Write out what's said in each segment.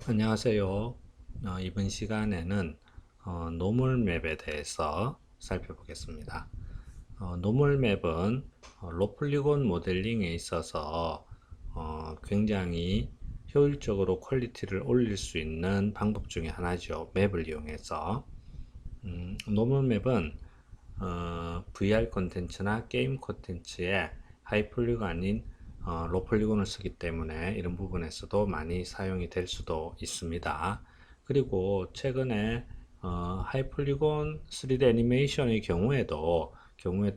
안녕하세요. 이번 시간에는 노멀맵에 대해서 살펴보겠습니다. 노멀맵은 로폴리곤 모델링에 있어서 굉장히 효율적으로 퀄리티를 올릴 수 있는 방법 중에 하나죠. 맵을 이용해서. 노멀맵은 VR 콘텐츠나 게임 콘텐츠에 하이폴리가 아닌 로폴리곤을 쓰기 때문에 이런 부분에서도 많이 사용이 될 수도 있습니다. 그리고 최근에 하이폴리곤 3D 애니메이션의 경우에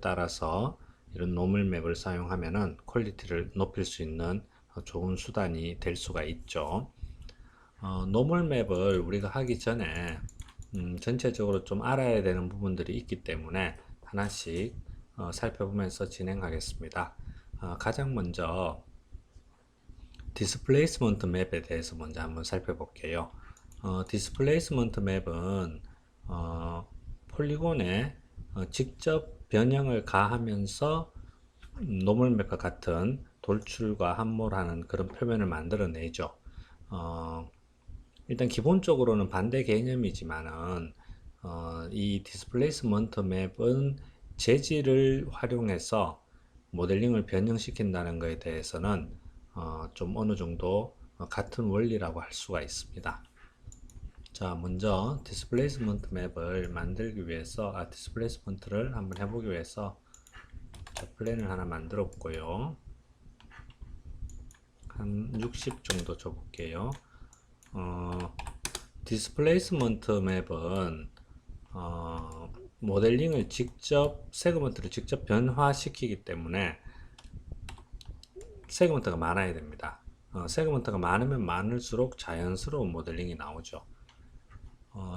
따라서 이런 노멀 맵을 사용하면은 퀄리티를 높일 수 있는 좋은 수단이 될 수가 있죠. 노멀 맵을 우리가 하기 전에 전체적으로 좀 알아야 되는 부분들이 있기 때문에 하나씩 살펴보면서 진행하겠습니다. 가장 먼저 디스플레이스먼트 맵에 대해서 먼저 한번 살펴볼게요. 디스플레이스먼트 맵은 폴리곤에 직접 변형을 가하면서 노멀 맵과 같은 돌출과 함몰하는 그런 표면을 만들어내죠. 어, 일단 기본적으로는 반대 개념이지만은 이 디스플레이스먼트 맵은 재질을 활용해서 모델링을 변형시킨다는 것에 대해서는 좀 어느 정도 같은 원리라고 할 수가 있습니다. 자, 먼저 디스플레이스먼트 맵을 만들기 위해서 디스플레이스먼트를 한번 해보기 위해서 플랜을 하나 만들어 볼고요. 한 60 정도 줘 볼게요. 디스플레이스먼트 맵은 모델링을 직접 세그먼트를 직접 변화시키기 때문에 세그먼트가 많아야 됩니다. 세그먼트가 많으면 많을수록 자연스러운 모델링이 나오죠.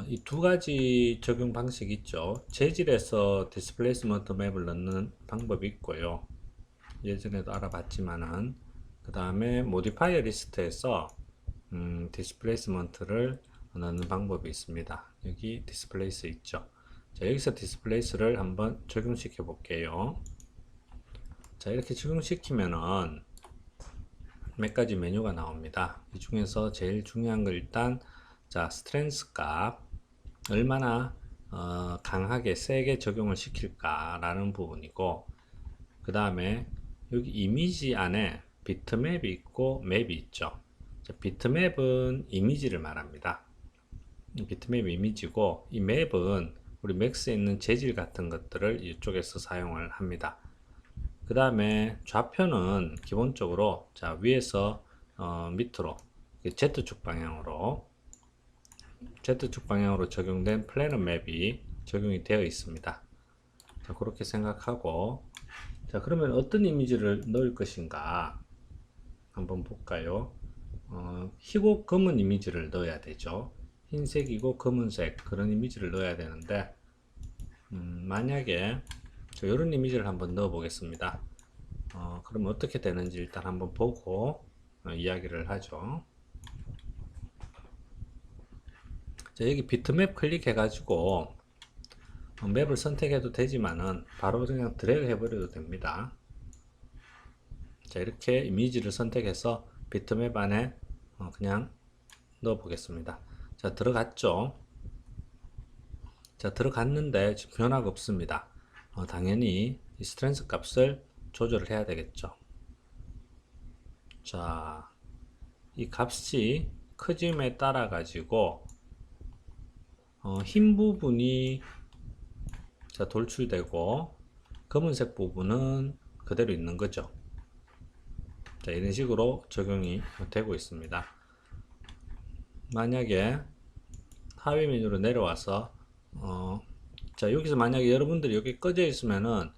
이 두 가지 적용 방식이 있죠. 재질에서 디스플레이스먼트 맵을 넣는 방법이 있고요. 예전에도 알아봤지만은 그 다음에 모디파이어 리스트에서 디스플레이스먼트를 넣는 방법이 있습니다. 여기 디스플레이스 있죠. 자, 여기서 디스플레이스를 한번 적용시켜 볼게요. 자, 이렇게 적용시키면은 몇 가지 메뉴가 나옵니다. 이 중에서 제일 중요한 거 일단 자, 스트렝스 값 얼마나 강하게 세게 적용을 시킬까라는 부분이고, 그 다음에 여기 이미지 안에 비트맵이 있고 맵이 있죠. 자, 비트맵은 이미지를 말합니다. 비트맵 이미지고, 이 맵은 우리 맥스에 있는 재질 같은 것들을 이쪽에서 사용을 합니다. 그 다음에 좌표는 기본적으로 자, 위에서 밑으로 Z축 방향으로 적용된 플래너 맵이 적용이 되어 있습니다. 자, 그렇게 생각하고, 자, 그러면 어떤 이미지를 넣을 것인가 한번 볼까요? 희고 검은 이미지를 넣어야 되죠. 흰색이고 검은색 그런 이미지를 넣어야 되는데, 만약에 이런 이미지를 한번 넣어 보겠습니다. 그럼 어떻게 되는지 일단 한번 보고 이야기를 하죠. 자, 여기 비트맵 클릭해 가지고 맵을 선택해도 되지만은 바로 그냥 드래그 해버려도 됩니다. 자, 이렇게 이미지를 선택해서 비트맵 안에 그냥 넣어 보겠습니다. 자, 들어갔죠. 자, 들어갔는데 지금 변화가 없습니다. 당연히 이 스트렝스 값을 조절을 해야 되겠죠. 자, 이 값이 커짐에 따라 가지고 흰 부분이 자, 돌출되고 검은색 부분은 그대로 있는 거죠. 자, 이런 식으로 적용이 되고 있습니다. 만약에 하위 메뉴로 내려와서 자, 여기서 만약에 여러분들이 여기 꺼져 있으면은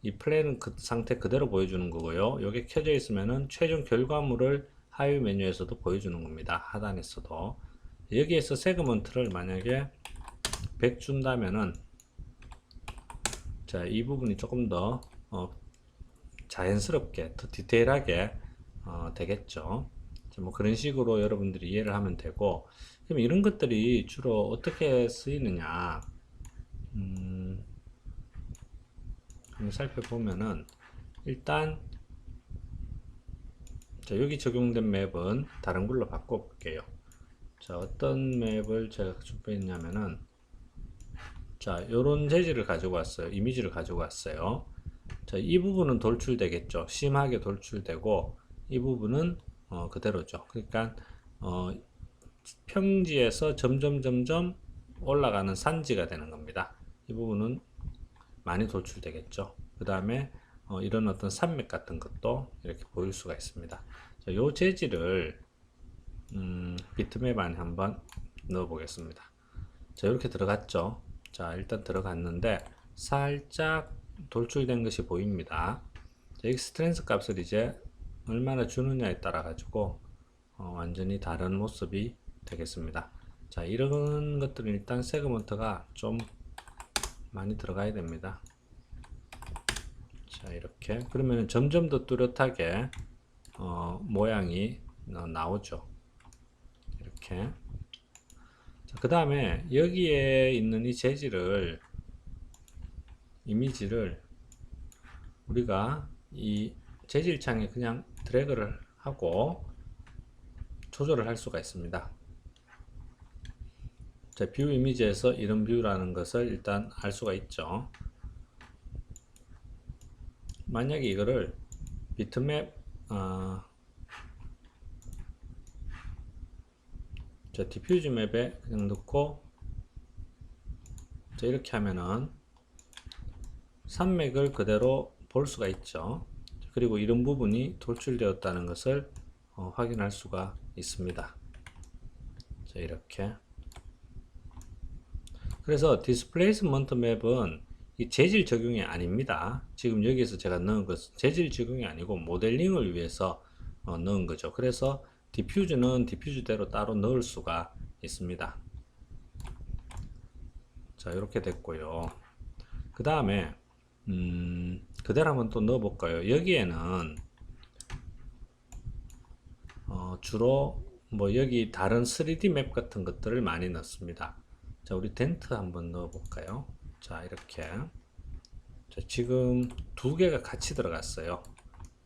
이 플레이는 그 상태 그대로 보여주는 거고요. 여기 켜져 있으면은 최종 결과물을 하위 메뉴에서도 보여주는 겁니다. 하단에서도. 여기에서 세그먼트를 만약에 100 준다면은 자, 이 부분이 조금 더 자연스럽게 더 디테일하게 되겠죠. 뭐 그런 식으로 여러분들이 이해를 하면 되고, 그럼 이런 것들이 주로 어떻게 쓰이느냐 한번 살펴보면은 일단 자, 여기 적용된 맵은 다른 걸로 바꿔 볼게요. 자, 어떤 맵을 제가 준비했냐면은, 자, 요런 재질을 가지고 왔어요. 이미지를 가지고 왔어요. 자, 이 부분은 돌출되겠죠. 심하게 돌출되고, 이 부분은 그대로죠. 그러니까 어, 평지에서 점점 올라가는 산지가 되는 겁니다. 이 부분은 많이 돌출되겠죠. 그 다음에 이런 어떤 산맥 같은 것도 이렇게 보일 수가 있습니다. 자, 요 재질을 비트맵 안에 한번 넣어 보겠습니다. 자, 이렇게 들어갔죠. 자, 일단 들어갔는데 살짝 돌출된 것이 보입니다. 자, 익스트랜스 값을 이제 얼마나 주느냐에 따라 가지고 완전히 다른 모습이 되겠습니다. 자, 이런 것들은 일단 세그먼트가 좀 많이 들어가야 됩니다. 자, 이렇게 그러면 점점 더 뚜렷하게 모양이 나오죠. 이렇게. 그 다음에 여기에 있는 이 재질을, 이미지를 우리가 이 재질 창에 그냥 드래그를 하고 조절을 할 수가 있습니다. 자, 뷰 이미지에서 이런 뷰라는 것을 일단 알 수가 있죠. 만약에 이거를 비트맵 자, 디퓨즈 맵에 그냥 넣고, 자, 이렇게 하면은 산맥을 그대로 볼 수가 있죠. 그리고 이런 부분이 돌출되었다는 것을 확인할 수가 있습니다. 자, 이렇게. 그래서 디스플레이스먼트 맵은 이 재질 적용이 아닙니다. 지금 여기에서 제가 넣은 것은 재질 적용이 아니고 모델링을 위해서 넣은 거죠. 그래서 디퓨즈는 디퓨즈대로 따로 넣을 수가 있습니다. 자, 이렇게 됐고요. 그 다음에 그대로 한번 또 넣어 볼까요? 여기에는 주로 뭐 여기 다른 3D 맵 같은 것들을 많이 넣습니다. 자, 우리 덴트 한번 넣어 볼까요? 자, 이렇게. 자, 지금 두 개가 같이 들어갔어요.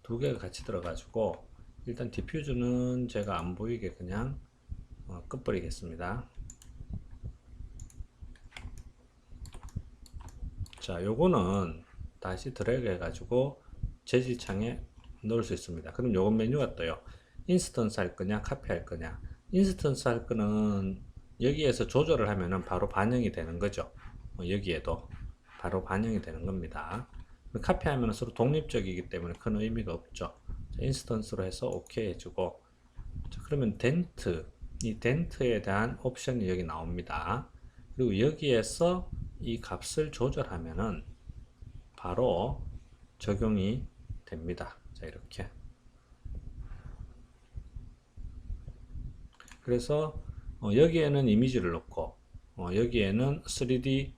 두 개가 같이 들어가지고 일단 디퓨즈는 제가 안 보이게 그냥 꺼버리겠습니다. 자, 요거는 다시 드래그 해가지고 재질창에 넣을 수 있습니다. 그럼 요건 메뉴가 떠요. 인스턴스 할 거냐, 카피 할 거냐. 인스턴스 할 거는 여기에서 조절을 하면은 바로 반영이 되는 거죠. 여기에도 바로 반영이 되는 겁니다. 카피하면 서로 독립적이기 때문에 큰 의미가 없죠. 자, 인스턴스로 해서 OK 해주고, 자, 그러면 덴트, 이 덴트에 대한 옵션이 여기 나옵니다. 그리고 여기에서 이 값을 조절하면은 바로 적용이 됩니다. 자, 이렇게. 그래서 여기에는 이미지를 넣고 여기에는 3D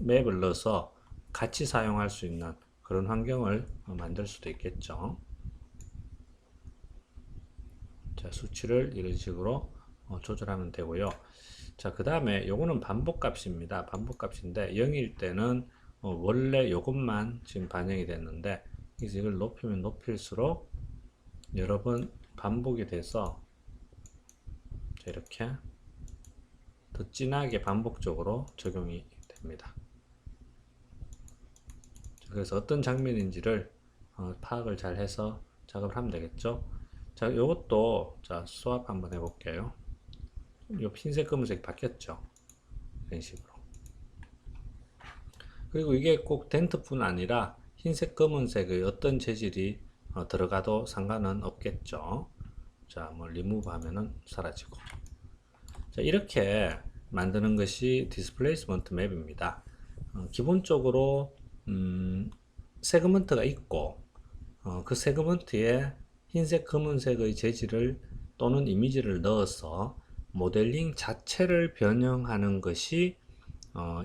맵을 넣어서 같이 사용할 수 있는 그런 환경을 만들 수도 있겠죠. 자, 수치를 이런 식으로 조절하면 되고요. 자, 그 다음에 요거는 반복 값입니다. 반복 값인데 0일 때는 원래 요것만 지금 반영이 됐는데 이걸 높이면 높일수록 여러 번 반복이 돼서 자, 이렇게 더 진하게 반복적으로 적용이 됩니다. 그래서 어떤 장면인지를 파악을 잘 해서 작업을 하면 되겠죠. 자, 요것도 자, 수압 한번 해볼게요. 요 흰색 검은색 바뀌었죠. 이런 식으로. 그리고 이게 꼭 덴트뿐 아니라 흰색 검은색의 어떤 재질이 들어가도 상관은 없겠죠. 자, 뭐 리무브 하면은 사라지고. 자, 이렇게 만드는 것이 디스플레이스먼트 맵입니다. 기본적으로 세그먼트가 있고 그 세그먼트에 흰색 검은색의 재질을 또는 이미지를 넣어서 모델링 자체를 변형하는 것이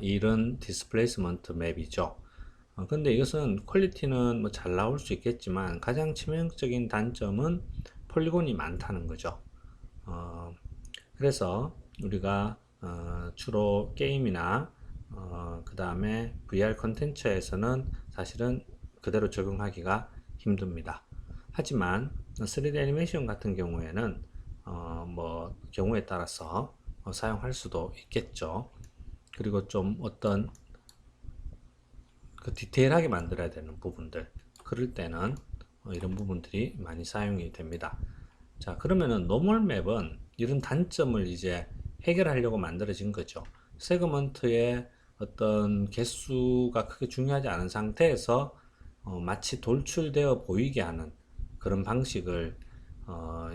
이런 디스플레이스먼트 맵이죠. 근데 이것은 퀄리티는 뭐 잘 나올 수 있겠지만 가장 치명적인 단점은 폴리곤이 많다는 거죠. 그래서 우리가 주로 게임이나 그 다음에 VR 컨텐츠에서는 사실은 그대로 적용하기가 힘듭니다. 하지만 3D 애니메이션 같은 경우에는 뭐 경우에 따라서 사용할 수도 있겠죠. 그리고 좀 어떤 그 디테일하게 만들어야 되는 부분들, 그럴 때는 이런 부분들이 많이 사용이 됩니다. 자, 그러면은 노멀 맵은 이런 단점을 이제 해결하려고 만들어진 거죠. 세그먼트의 어떤 개수가 크게 중요하지 않은 상태에서 마치 돌출되어 보이게 하는 그런 방식을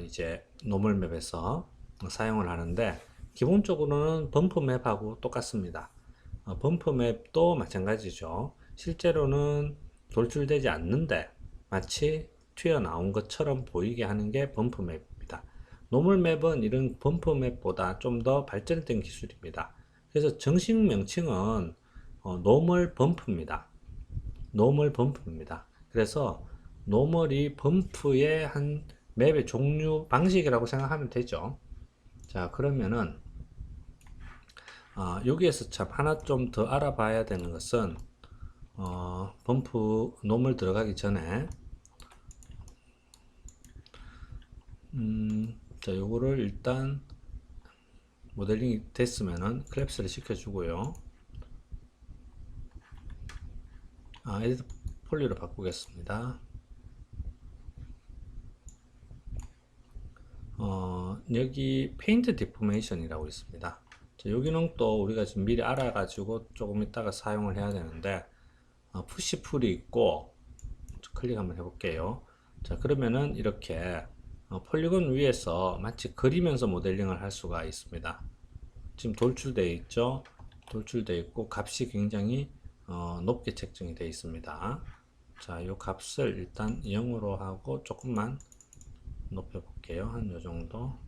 이제 노멀 맵에서 사용을 하는데, 기본적으로는 범프 맵하고 똑같습니다. 범프 맵도 마찬가지죠. 실제로는 돌출되지 않는데 마치 튀어나온 것처럼 보이게 하는 게 범프 맵입니다. 노멀 맵은 이런 범프 맵보다 좀 더 발전된 기술입니다. 그래서 정식 명칭은 노멀 범프입니다. 노멀 범프입니다. 그래서 노멀이 범프의 한 맵의 종류 방식이라고 생각하면 되죠. 자, 그러면은 여기에서 참 하나 좀 더 알아봐야 되는 것은 범프 놈을 들어가기 전에 자, 요거를 일단 모델링이 됐으면은 클랩스를 시켜주고요. 에디트 폴리로 바꾸겠습니다. 여기 페인트 디포메이션이라고 있습니다. 자, 여기는 또 우리가 지금 미리 알아가지고 조금 있다가 사용을 해야 되는데, 푸시 풀이 있고, 클릭 한번 해볼게요. 자, 그러면은 이렇게 폴리곤 위에서 마치 그리면서 모델링을 할 수가 있습니다. 지금 돌출되어 있죠? 돌출되어 있고 값이 굉장히 높게 책정이 되어 있습니다. 자, 이 값을 일단 0으로 하고 조금만 높여 볼게요. 한 요 정도.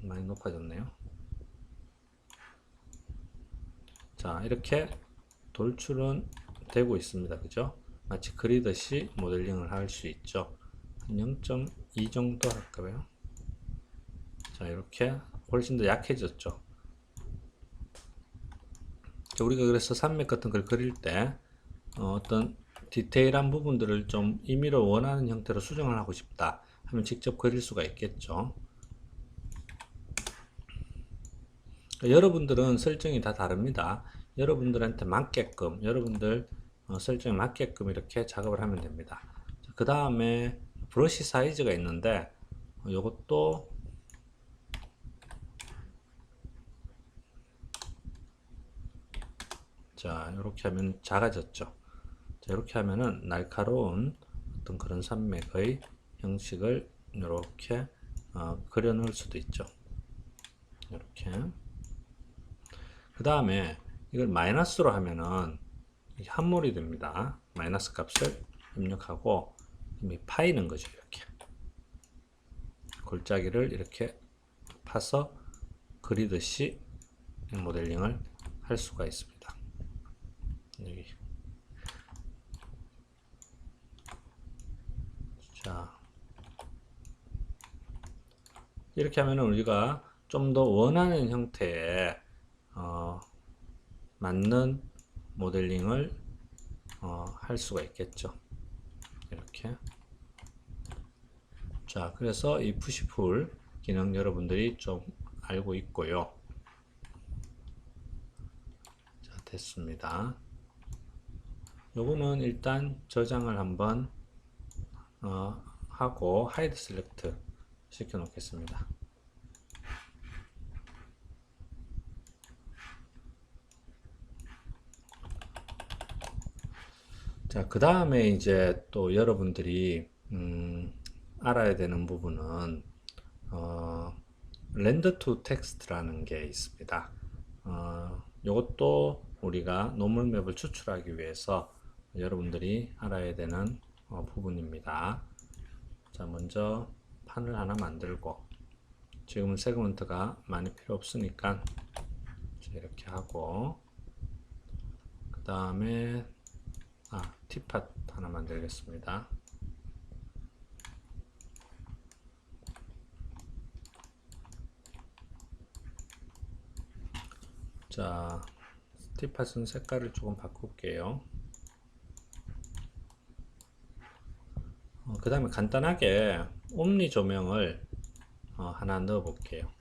많이 높아졌네요. 자, 이렇게 돌출은 되고 있습니다. 그죠? 마치 그리듯이 모델링을 할 수 있죠. 0.2 정도 할까요? 자, 이렇게 훨씬 더 약해졌죠. 자, 우리가 그래서 산맥 같은 걸 그릴 때 어떤 디테일한 부분들을 좀 임의로 원하는 형태로 수정을 하고 싶다 하면 직접 그릴 수가 있겠죠. 여러분들은 설정이 다 다릅니다. 여러분들한테 맞게끔, 여러분들 설정에 맞게끔 이렇게 작업을 하면 됩니다. 그 다음에 브러쉬 사이즈가 있는데 이것도 자, 이렇게 하면 작아졌죠. 자, 이렇게 하면은 날카로운 어떤 그런 산맥의 형식을 이렇게 그려 놓을 수도 있죠. 이렇게. 그 다음에 이걸 마이너스로 하면은 함몰이 됩니다. 마이너스 값을 입력하고 파이는 거죠. 이렇게 골짜기를 이렇게 파서 그리듯이 모델링을 할 수가 있습니다. 여기. 자, 이렇게 하면은 우리가 좀 더 원하는 형태의 맞는 모델링을 할 수가 있겠죠. 이렇게. 자, 그래서 이 푸시풀 기능 여러분들이 좀 알고 있고요. 자, 됐습니다. 요거는 일단 저장을 한번 하고 하이드 셀렉트 시켜 놓겠습니다. 자, 그 다음에 이제 또 여러분들이 알아야 되는 부분은 렌더 투 텍스트라는 게 있습니다. 이것도 우리가 노멀 맵을 추출하기 위해서 여러분들이 알아야 되는 부분입니다. 자, 먼저 판을 하나 만들고, 지금은 세그먼트가 많이 필요 없으니까 이렇게 하고, 그 다음에 티팟 하나 만들겠습니다. 자, 티팟은 색깔을 조금 바꿀게요. 그 다음에 간단하게 옴니 조명을 하나 넣어 볼게요.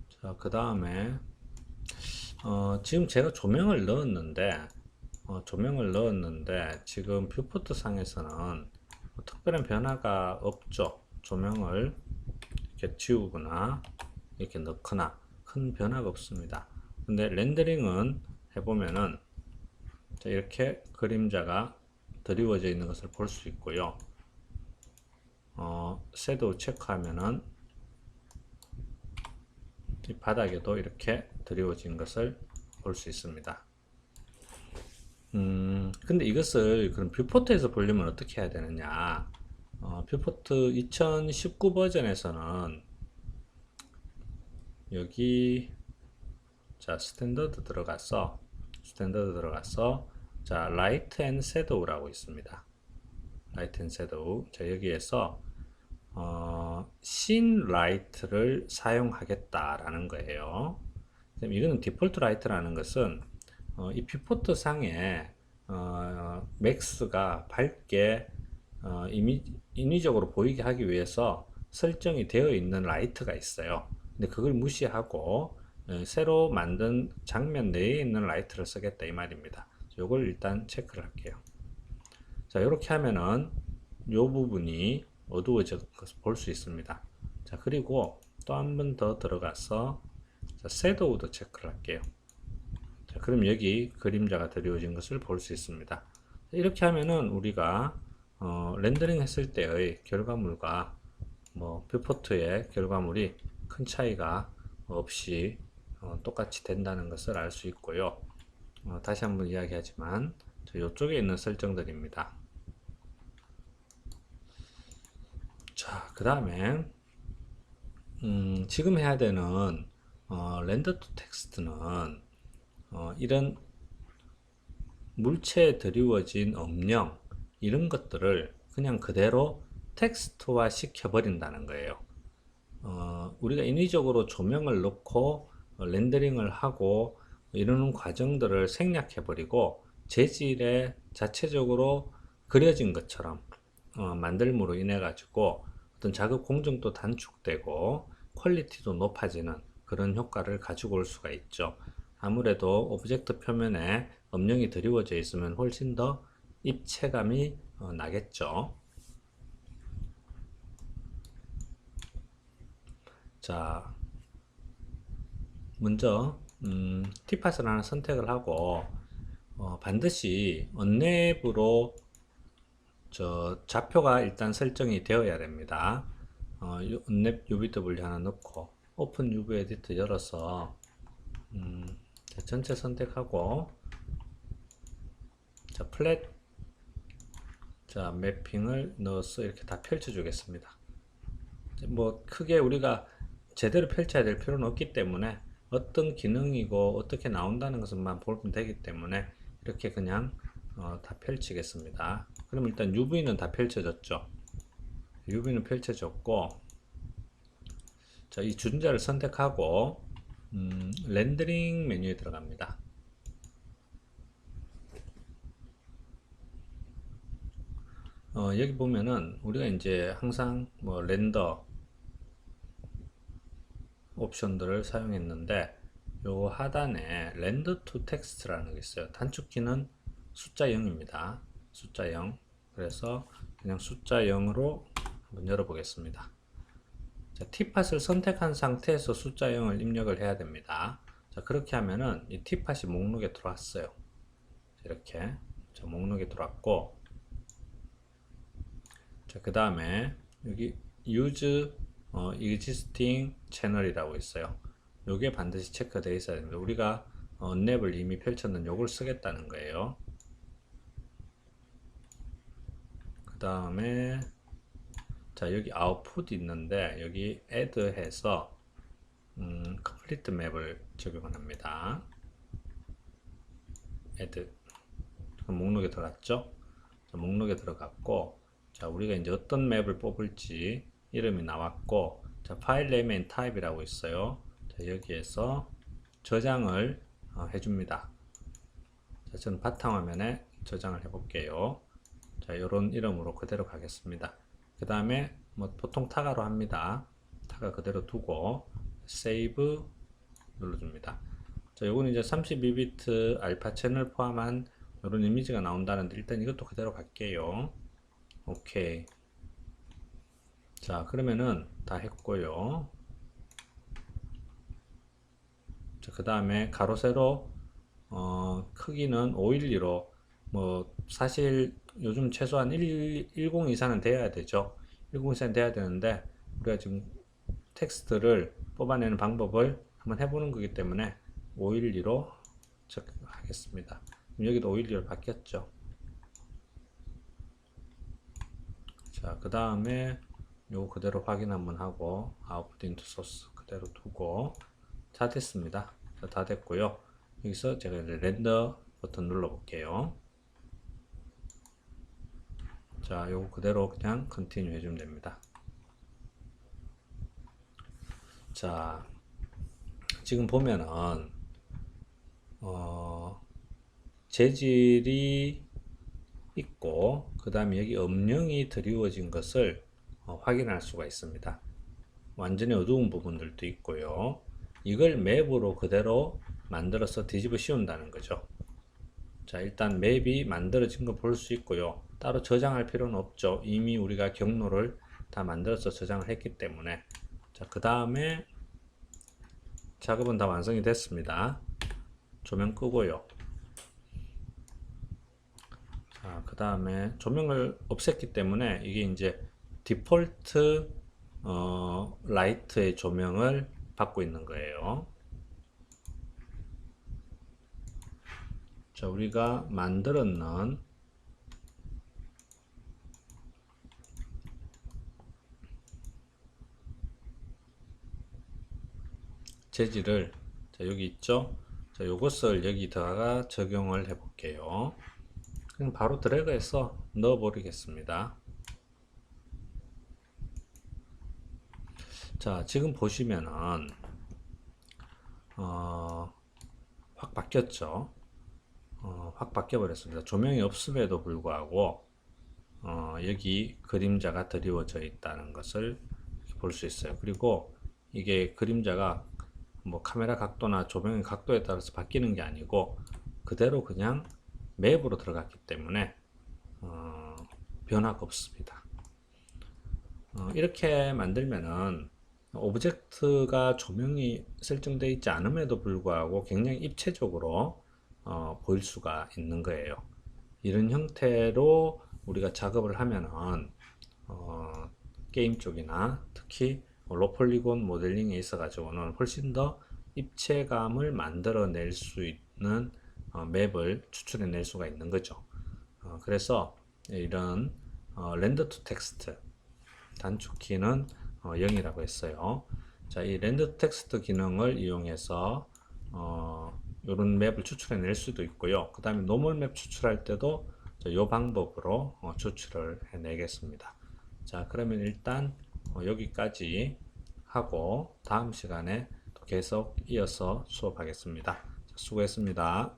자, 그 다음에 지금 제가 조명을 넣었는데 지금 뷰포트 상에서는 뭐 특별한 변화가 없죠. 조명을 이렇게 지우거나 이렇게 넣거나 큰 변화가 없습니다. 근데 렌더링은 해보면은 이렇게 그림자가 드리워져 있는 것을 볼 수 있고요. 섀도우 체크하면은 이 바닥에도 이렇게 드리워진 것을 볼 수 있습니다. 근데 이것을 그럼 뷰포트에서 보려면 어떻게 해야 되느냐? 뷰포트 2019 버전에서는 여기 자 스탠더드 들어가서 자 라이트 앤 섀도우라고 있습니다. 라이트 앤 섀도우. 자 여기에서 신 라이트를 사용하겠다라는 거예요. 이거는 디폴트 라이트라는 것은 이 뷰포트 상에 맥스가 밝게 인위적으로 보이게 하기 위해서 설정이 되어 있는 라이트가 있어요. 근데 그걸 무시하고 새로 만든 장면 내에 있는 라이트를 쓰겠다 이 말입니다. 요걸 일단 체크를 할게요. 자 이렇게 하면은 요 부분이 어두워져 볼 수 있습니다. 자 그리고 또 한 번 더 들어가서 자, 섀도우도 체크를 할게요. 자, 그럼 여기 그림자가 드리워진 것을 볼 수 있습니다. 이렇게 하면은 우리가 렌더링 했을 때의 결과물과 뭐 뷰포트의 결과물이 큰 차이가 없이 똑같이 된다는 것을 알 수 있고요. 다시 한번 이야기하지만 이쪽에 있는 설정들입니다. 자, 그 다음에 지금 해야 되는 렌더 투 텍스트는 이런 물체에 드리워진 음영 이런 것들을 그냥 그대로 텍스트화 시켜버린다는 거예요. 우리가 인위적으로 조명을 넣고 렌더링을 하고 이러는 과정들을 생략해버리고 재질에 자체적으로 그려진 것처럼 만들므로 인해 가지고 어떤 자극 공정도 단축되고 퀄리티도 높아지는 그런 효과를 가지고 올 수가 있죠. 아무래도 오브젝트 표면에 음영이 드리워져 있으면 훨씬 더 입체감이 나겠죠. 자, 먼저 티팟을 하나 선택을 하고 반드시 언랩으로 좌표가 일단 설정이 되어야 됩니다. 언랩 UVW 하나 넣고 오픈 UV 에디터 열어서 전체 선택하고 자 플랫 자 매핑을 넣어서 이렇게 다 펼쳐 주겠습니다. 뭐 크게 우리가 제대로 펼쳐야 될 필요는 없기 때문에 어떤 기능이고 어떻게 나온다는 것만 보면 되기 때문에 이렇게 그냥 다 펼치겠습니다. 그럼 일단 UV는 다 펼쳐졌죠. UV는 펼쳐졌고 자, 이 주전자를 선택하고 렌더링 메뉴에 들어갑니다. 여기 보면은 우리가 이제 항상 뭐 렌더 옵션들을 사용했는데 요 하단에 렌더 투 텍스트라는 게 있어요. 단축키는 숫자 0입니다. 숫자 0. 그래서 그냥 숫자 0으로 한번 열어 보겠습니다. 자, 티팟을 선택한 상태에서 숫자 0을 입력을 해야 됩니다. 자, 그렇게 하면은 이 티팟이 목록에 들어왔어요. 이렇게 자, 목록에 들어왔고 자, 그 다음에 여기 use existing channel이라고 있어요. 요게 반드시 체크되어 있어야 됩니다. 우리가 언랩을 이미 펼쳤는 요걸 쓰겠다는 거예요. 그 다음에 자 여기 아웃풋 있는데 여기 add 해서 complete 맵을 적용을 합니다. add 목록에 들어갔죠? 자, 목록에 들어갔고 자 우리가 이제 어떤 맵을 뽑을지 이름이 나왔고 자 파일 네임 앤 타입이라고 있어요. 자, 여기에서 저장을 해줍니다. 자, 저는 바탕화면에 저장을 해볼게요. 자, 이런 이름으로 그대로 가겠습니다. 그 다음에 뭐 보통 타가로 합니다. 타가 그대로 두고 세이브 눌러줍니다. 자, 요거는 이제 32비트 알파 채널 포함한 이런 이미지가 나온다는데 일단 이것도 그대로 갈게요. 오케이. 자, 그러면은 다 했고요. 자, 그 다음에 가로 세로 크기는 512로 뭐 사실 요즘 최소한 10 이상은 돼야 되죠. 10 이상 돼야 되는데 우리가 지금 텍스트를 뽑아내는 방법을 한번 해보는 거기 때문에 512로 하겠습니다. 여기도 512로 바뀌었죠. 자, 그 다음에 요거 그대로 확인 한번 하고 output into source 그대로 두고 다 됐습니다. 자, 다 됐고요. 여기서 제가 렌더 버튼 눌러 볼게요. 자, 요거 그대로 그냥 컨티뉴 해주면 됩니다. 자, 지금 보면은 재질이 있고 그 다음에 여기 음영이 드리워진 것을 확인할 수가 있습니다. 완전히 어두운 부분들도 있고요. 이걸 맵으로 그대로 만들어서 뒤집어 씌운다는 거죠. 자, 일단 맵이 만들어진 거 볼 수 있고요. 따로 저장할 필요는 없죠. 이미 우리가 경로를 다 만들어서 저장을 했기 때문에. 자, 그 다음에 작업은 다 완성이 됐습니다. 조명 끄고요. 자, 그 다음에 조명을 없앴기 때문에 이게 이제 디폴트 라이트의 조명을 받고 있는 거예요. 자, 우리가 만들어 놓은 재질을 자, 여기 있죠. 자, 요것을 여기다가 적용을 해 볼게요. 그냥 바로 드래그해서 넣어 버리겠습니다. 자, 지금 보시면은 확 바뀌었죠. 확 바뀌어 버렸습니다. 조명이 없음에도 불구하고 여기 그림자가 드리워져 있다는 것을 볼 수 있어요. 그리고 이게 그림자가 뭐 카메라 각도나 조명의 각도에 따라서 바뀌는 게 아니고 그대로 그냥 맵으로 들어갔기 때문에 변화가 없습니다. 이렇게 만들면은 오브젝트가 조명이 설정되어 있지 않음에도 불구하고 굉장히 입체적으로 보일 수가 있는 거예요. 이런 형태로 우리가 작업을 하면은 게임 쪽이나 특히 로폴리곤 모델링에 있어 가지고는 훨씬 더 입체감을 만들어낼 수 있는 맵을 추출해 낼 수가 있는 거죠. 그래서 이런 렌더 투 텍스트 단축키는 0이라고 했어요. 자, 이 렌더 투 텍스트 기능을 이용해서 이런 맵을 추출해 낼 수도 있고요. 그 다음에 노멀 맵 추출할 때도 이 방법으로 추출을 해내겠습니다. 자, 그러면 일단 여기까지 하고 다음 시간에 또 계속 이어서 수업하겠습니다. 수고했습니다.